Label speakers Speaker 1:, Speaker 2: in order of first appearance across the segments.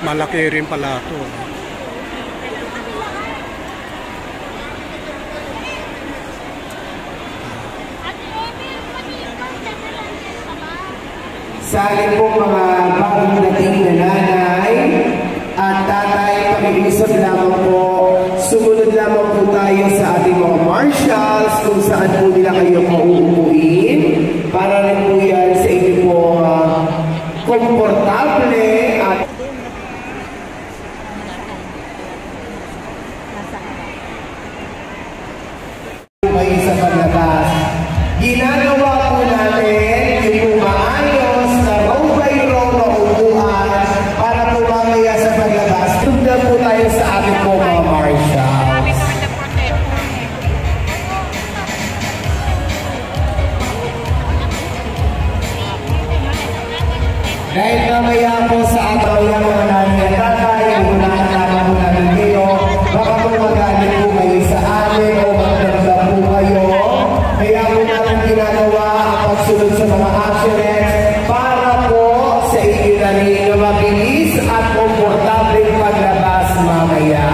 Speaker 1: Malaki rin pala ito.
Speaker 2: Sa akin po mga bagong dating na nanay at tatay, pakiusap lamang po, sumunod lamang po tayo sa ating mga marshals kung saan po nila kayo mauupuin para rin po yan sa inyo po komportable at may sa paglabas. Ginagawa po natin yung maayos na row by row na upuan para po mamaya sa paglabas. Tugdan po tayo sa ating po mga marshals. Dahil mamaya po sa ating mga nanay at tatay, unahan naman po namin kayo, baka po magalit po kayo sa amin o magdagdag po kayo. Kaya po natin ginagawa ang pagsunod sa mga actionettes para po sa inyo na rin na mabilis at komportable paglabas mamaya.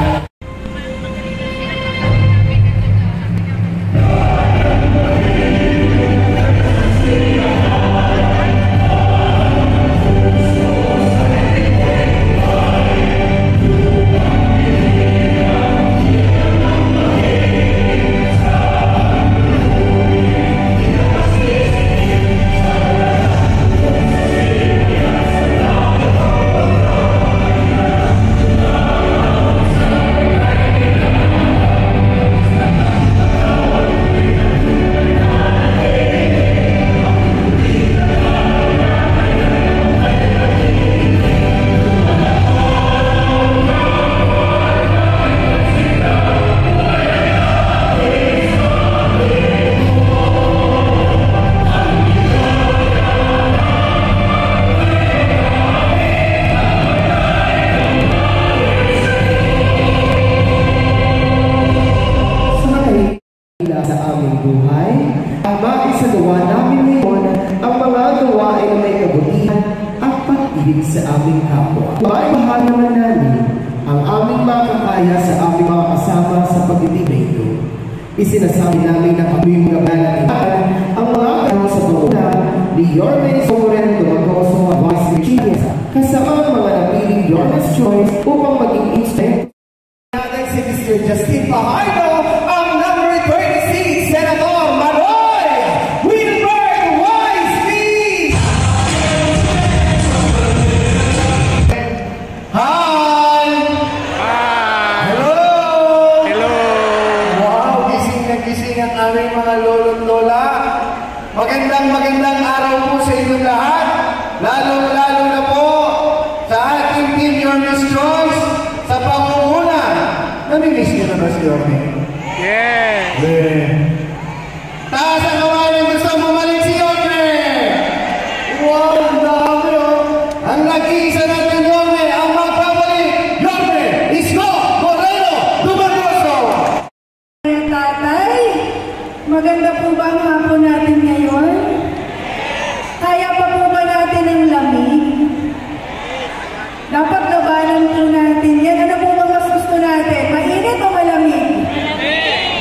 Speaker 2: Sa aming buhay, ang makisagawa namin ngayon ang mga gawain na may kabutihan at pag-ibig sa aming kapwa. Maibahan naman namin ang aming makakaya sa aming mga kasama sa pag-ibig na ito. Isinasabi namin na kami mga balaitan ang mga gano'n sa buuna ni Yormes Soren Dumagoso at Vice Chief kasama ang mga napiling Yormes Choice upang maging instrument. Natin si Mr. Justin Pajardo, ang number 26, Senator Manoy Wilbert Wisely! Hi! Hello!
Speaker 1: Hello!
Speaker 2: Wow, gising na gising ang aming mga lolo't lola. Magandang araw po sa inyong lahat. Lalo na po sa ating Team Yormes Choice sa pangunguna. Namimiss niyo na ba si Yorme?
Speaker 1: Yeah!
Speaker 2: Taas ang kamay ng gusto bumalik si Yorme! Wow, ang dami oh! Ang nag-iisa natin Yorme, ang magpapalik! Yorme, Isko, Moreno, Dumagoso!
Speaker 3: Tatay, maganda po ba ang hapon natin ngayon? Kaya pa po ba natin ang lamig? Dapat labanan po natin yan. Ano po ba mas gusto natin? Mainit o malamig?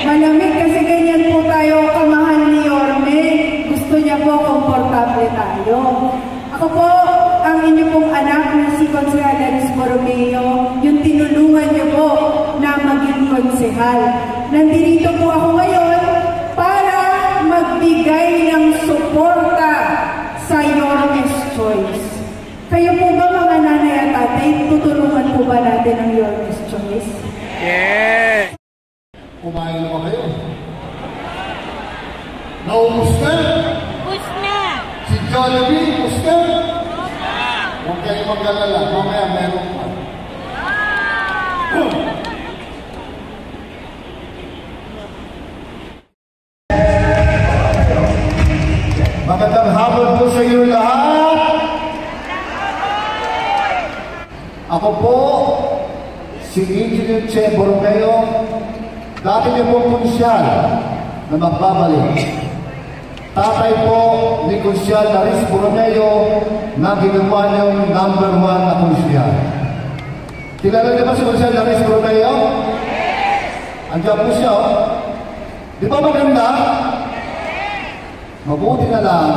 Speaker 3: Malamig kasi ganyan po tayo kamahal ni Yorme. Gusto niya po komportable tayo. Ako po, ang inyo pong anak na si Consejera Liz Borromeo, yung tinulungan niyo po na maging konsehal. Nandito po ako ngayon para magbigay ng suporta sa Yormes Choice. Kayo po ba mga nanay at tatay, tutulungan po ba natin ang Yormes Choice?
Speaker 1: Yeah!
Speaker 4: Kumain na ba kayo? Naubos na?
Speaker 5: Ubus na!
Speaker 4: Si Jollibee, ubos na? Huwag kayong mag-alala, mamaya meron pa. Magandang hapon po sa inyo lahat. Ako po, si Engineer Che Borromeo, dati niyo po konsyal na magbabalik. Tatay po ni Konsyal Liz Borromeo na ginawa niyong #1 na konsyal. Kilala niyo ba si Marcel Laris Romeo? Andiyan po siya, oh. Di ba maganda? Mabuti na lang,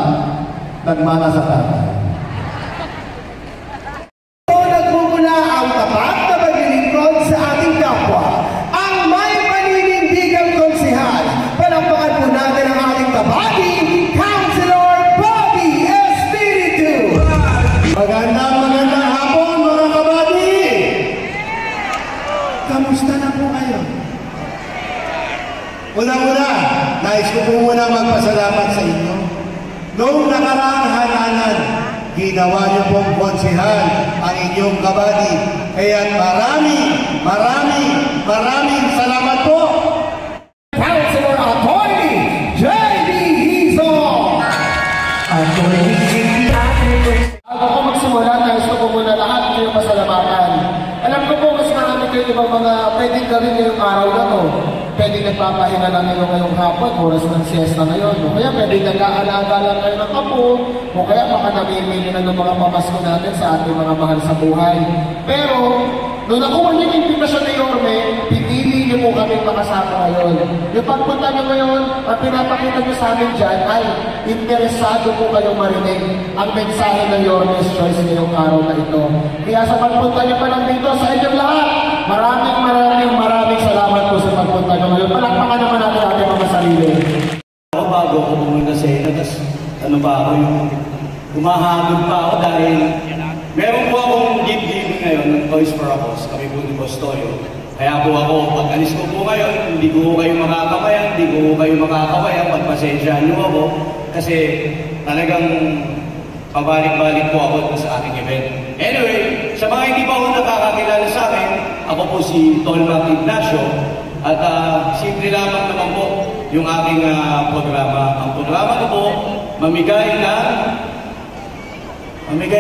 Speaker 4: nagmana sa tatay.
Speaker 2: Nagmumula ang tapat na paglilingkod sa ating kapwa. Ang may paninindigang konsehal. Palakpakan po natin ang ating kabady, Councilor Bobby Espiritu.
Speaker 4: Magandang hapon, mga kabady! Kamusta na po kayo? Una-una, nais ko po muna magpasalamat sa inyo. Noong nakaraang halalan, ginawa niyo pong konsehal ang inyong kabady. Kaya maraming salamat po!
Speaker 2: Councilor Atty. J.D. Hizon.
Speaker 4: Bago ko magsimula, nais ko po muna lahat kayo pasalamatan. Alam ko po, mas marami kayo ibang mga pwedeng gawin ngayong araw na to. Pwedeng nagpapahinga lang kayo ngayong hapon, oras ng siesta na yun. O kaya pwedeng nag-aalaga lang kayo ng apo. O kaya baka namimili na ng mga pamasko natin sa ating mga mahal sa buhay. Pero, nung nakuha niyo yung invitation ni Yorme, pinili niyo po kami makasama ngayon. Yung pagpunta niyo ngayon, at pinapakita niyo sa amin dyan, ay interesado po kayong marinig ang mensahe ng Yorme's Choice ngayong araw na ito. Kaya sa pagpunta niyo pa lang dito, sa inyong lahat, maraming salamat po sa pagpunta niyo ngayon. Palakpakan naman natin ating mga sarili.
Speaker 5: Ako bago ako pumunta sa inyo, tapos ano ba ako yung humahagod pa ako dahil meron po akong gift-giving ngayon ng Toys for a Cause, kami po ni Boss Toyo. Kaya po ako, pag alis ko po ngayon, hindi ko kayo makakabayan, pagpasensyaan niyo ako kasi talagang pabalik-balik po ako sa aking event. Anyway, sa mga hindi pa po nakakakilala sa akin, ako po si Tolmac Ignacio at simple lamang naman po yung aking programa. Ang programa ko po, mamigay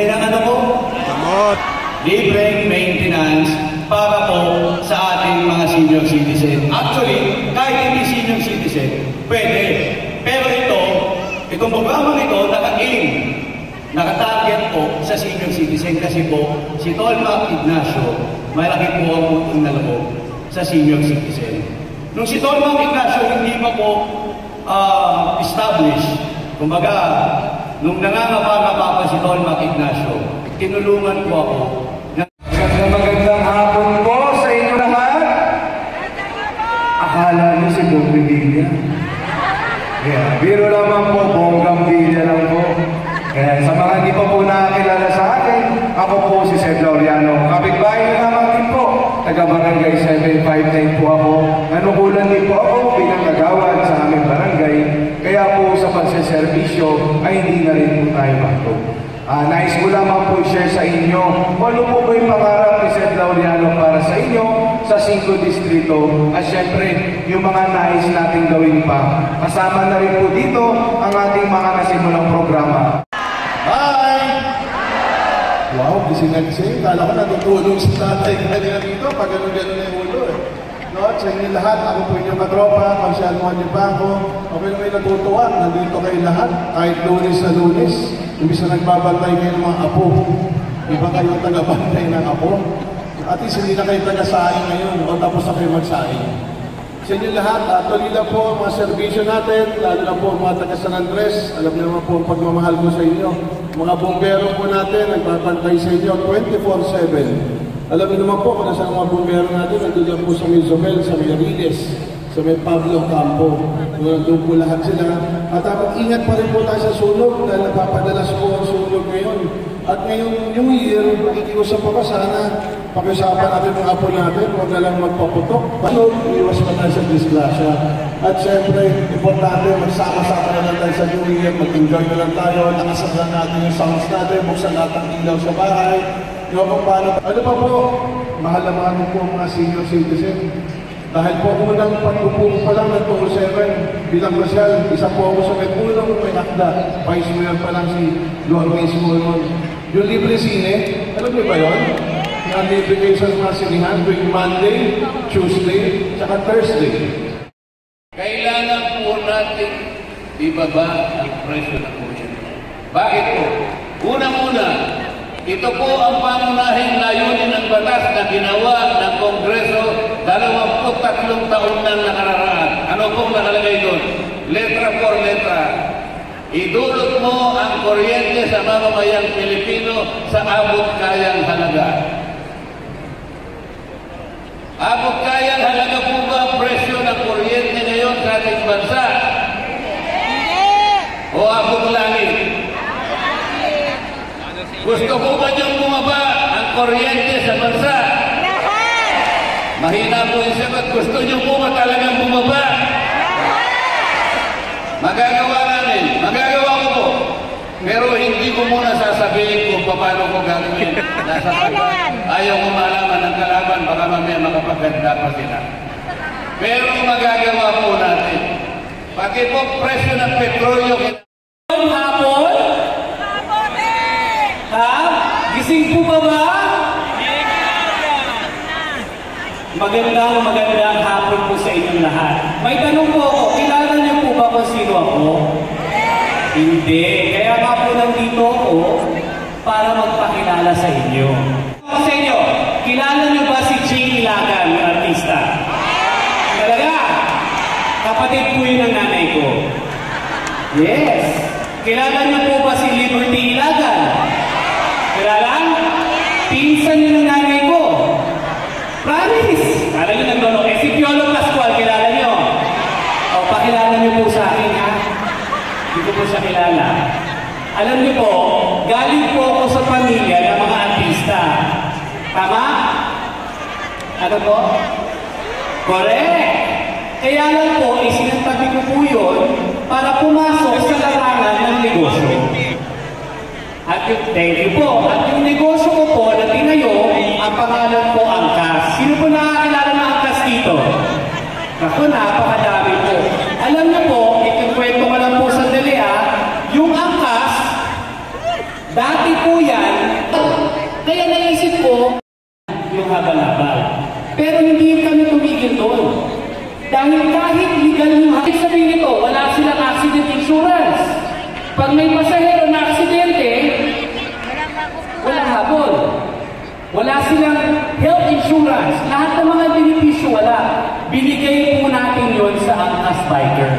Speaker 5: ng ano po?
Speaker 1: Gamot.
Speaker 5: Libreng maintenance para po sa ating mga senior citizen. Actually, kahit hindi senior citizen, pwede. Pero itong programa nito, naka-target po sa senior citizen kasi po, si Tolmac Ignacio, malaki po ang utang na loob sa senior citizen. Nung si Tolmac Ignacio hindi pa po established, kumbaga, nung nangangapa-ngapa pa si Tolmac Ignacio, tinulungan po ako.
Speaker 6: Magandang hapon po sa inyo lahat. Akala niyo si Bobby Villa? Biro lamang po, bonggang Villa lang po. Kaya sa mga hindi pa po nakakilala sa akin, ako po si Sed Laureano. Kapitbahay na naman din po. Taga-barangay 759 po ako. Nanukulan din po ako bilang kagawad sa aming barangay. Kaya po sa pagsiservisyo ay hindi na rin po tayo bato. Nais ko lamang po i-share sa inyo kung ano po ba yung pangarap ni Sed Laureano para sa inyo sa 5 distrito at syempre yung mga nais nating gawin pa. Kasama na rin po dito ang ating mga nasimulang programa.
Speaker 4: Hi! Wow, gising-gising. Kala ko natutulog si tatay kanina dito pag gano'n-gano'n na yung ulo eh. No, sa inyo lahat, ako po inyong katropa, magsyaluhan niyo pa ako. Okay na may natutuwa, nandito kayo lahat, kahit lunes na lunes. Imbis na nagbabantay kayo ng mga apo. Iba kayo taga-bantay ng apo. At least hindi na kayo taga-saing ngayon o tapos na kayo magsaing. Sa inyo lahat, tuloy lang po ang mga servisyo natin, lalo na po ang mga taga-San Andres. Alam niyo naman po ang pagmamahal ko sa inyo. Mga bumbero po natin, nagbabantay sa inyo 24/7. Alam niyo naman po kung nasa mga bumbero natin, nandun po sa Mizobel, sa Miriles, sa may Pablo Campo. Nandun po lahat sila. At ingat pa rin po tayo sa sunog dahil napapadalas po ang sunog ngayon. At ngayong New Year, nakikiusap pa sana, pakiusapan natin mga apo natin, huwag na lang magpaputok. Sunog, iwas pa tayo sa disgrasya. At syempre, importante, magsama-sama na lang tayo sa New Year, mag-enjoy na lang tayo, nakasaglan natin yung sounds natin, buksan natin ang ilaw sa bahay. Yung kung paano. Ano pa po, mahal na mahal po ang mga senior citizen. Dahil po unang pagpupo pa lang ng 207 bilang Rosyal, isa po ako sa may unang may akda. Vice Mayor pa lang si Lourdes Mulmon. Yung libre sine, alam niyo ba yun? Yung libre kayo sa mga sinihan tuwing Monday, Tuesday, saka Thursday.
Speaker 7: Kailangan po natin ibaba ang presyo ng kuryente. Bakit po? Unang-una, Ito po ang pangunahing layunin ng batas na ginawa ng Kongreso 23 taon nang nakararaan. Ano pong nakalagay doon? Letra por letra. Idulot mo ang kuryente sa mamamayang Pilipino sa abot kayang halaga. Abot kayang halaga po ba ang presyo ng kuryente ngayon sa ating bansa? O abot langit? Gusto po ba niyong bumaba ang kuryente sa bansa? Mahina po yung sagot. Gusto niyo po ba talagang bumaba? Magagawa namin. Magagawa ko po. Pero hindi ko muna sasabihin kung paano ko gagawin. Nasa pagkat ayaw ko malaman ng kalaban, baka mamaya makapaganda pa sila. Pero magagawa po natin. Pati po presyo ng petrolyo.
Speaker 5: Hapon? Ha? Gising po ba ba? Magandang hapon po sa inyong lahat. May tanong po ako, kilala niyo po ba kung sino ako? Hindi. Kaya nga po nandito ako para magpakilala sa inyo. Sa inyo, kilala niyo ba si Jane Ilagan, yung artista? Talaga? Kapatid po yun ng nanay ko. Yes. Kilala niyo po ba si Liberty Ilagan? Kilala? Pinsan niyo ng nanay ko. Promise! Kala niyo nagdono. Si Piolo Pascual, kilala niyo? O, pakilala niyo po sa akin, ha? Hindi ko po siya kilala. Alam niyo po, galing po ako sa pamilya ng mga artista. Tama? Ano po? Correct! Kaya lang po, isinantabi ko po yun para pumasok sa larangan ng negosyo. At thank you po. At yung negosyo ko po na tinayo, ang pangalan po Angkas. Sino po nakakilala ng Angkas dito? Ako, napakadami po. Alam niyo po, ikikwento ko lang po sandali yung Angkas, dati po yan, kaya naisip ko, yung habal-habal. Pero hindi kami tumigil doon. Dahil kahit legal yung hakit sabihin nito, wala silang accident insurance. Pag may pasahero na aksidente, walang habol. Wala silang health insurance. Lahat ng mga benepisyo wala. Binigay po natin yon sa Angkas Biker.